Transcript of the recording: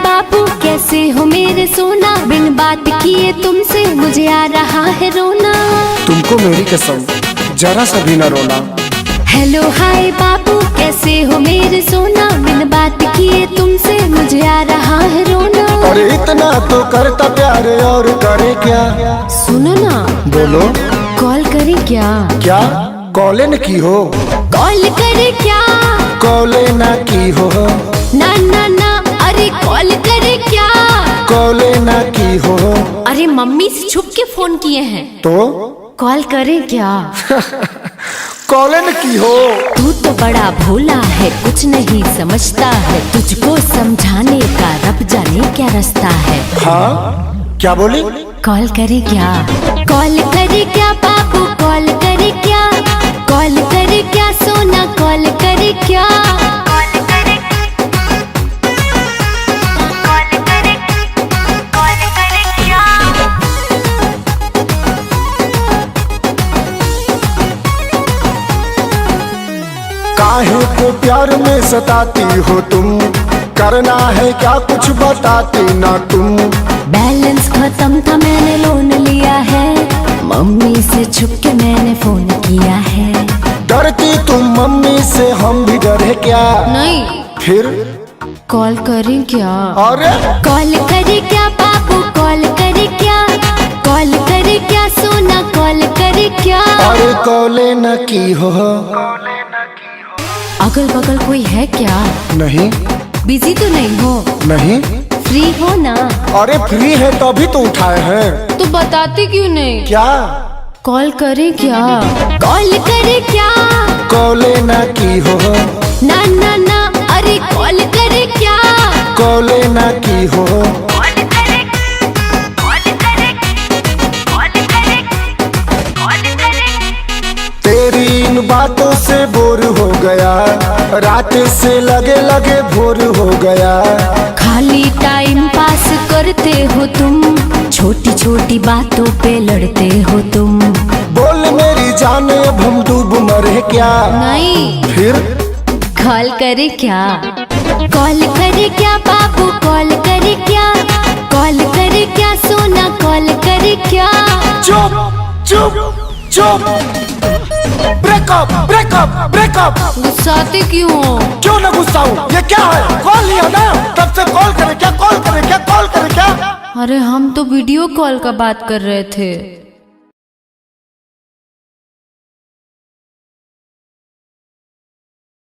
बाबू कैसे हो मेरे सोना, बिन बात किए तुमसे मुझे आ रहा है रोना। तुमको मेरी कसम जरा सा भी न रोना। हेलो हाय बाबू कैसे हो मेरे सोना, बिन बात किए तुमसे मुझे आ रहा है रोना। और इतना तो करता प्यार और करे क्या? सुनो ना। बोलो। कॉल करे क्या? क्या कॉले न की हो? कॉल करे क्या? कॉले ना की हो? ना ना ना, अरे कॉल करे क्या? कॉले ना की हो? अरे मम्मी से छुप के फोन किए हैं। तो कॉल करे क्या? कॉले न की हो? तू तो बड़ा भोला है, कुछ नहीं समझता है, तुझको समझाने का रब जाने क्या रास्ता है। हाँ क्या बोली? कॉल करे क्या? कॉल करे क्या बाबू, कॉल करे क्या? कॉल करे क्या सोना, कॉल करे क्या? काहे को प्यार में सताती हो तुम, करना है क्या कुछ बताती ना तुम। बैलेंस खत्म था मैंने लोन लिया है, मम्मी से छुप के मैंने फोन किया है। डरती तुम मम्मी से, हम भी डरे क्या? नहीं। फिर कॉल करें क्या? अरे कॉल करे क्या बाबू, कॉल करे क्या? कॉल करे क्या सोना, कॉल करे क्या? अरे कॉले न की हो? अगल बगल कोई है क्या? नहीं। बिजी तो नहीं हो? नहीं। फ्री हो ना? अरे फ्री है तभी तो उठाए हैं। तो बताते क्यों नहीं? क्या कॉल करे क्या? कॉल करे क्या? कॉले ना की हो? ना ना ना, अरे कॉल करे क्या? कॉले ना की हो? तेरी इन बातों से बोर हो गया, रात से लगे लगे भोर हो गया। खाली टाइम पास करते हो तुम, छोटी छोटी बातों पे लड़ते हो तुम। बोल मेरी जाने अब हम डूब मरे क्या? नहीं। फिर कॉल करे क्या? कॉल करे क्या बाबू, कॉल करे क्या? कॉल करे क्या सोना, कॉल करे क्या? चुप चुप चुप। Breakup breakup breakup. गुस्साते क्यों हो? क्यों ना गुस्सा हूँ? ये क्या है? कॉल लिया ना, तब से कॉल करे क्या, कॉल करे क्या, कॉल करे क्या? अरे हम तो वीडियो कॉल का बात कर रहे थे।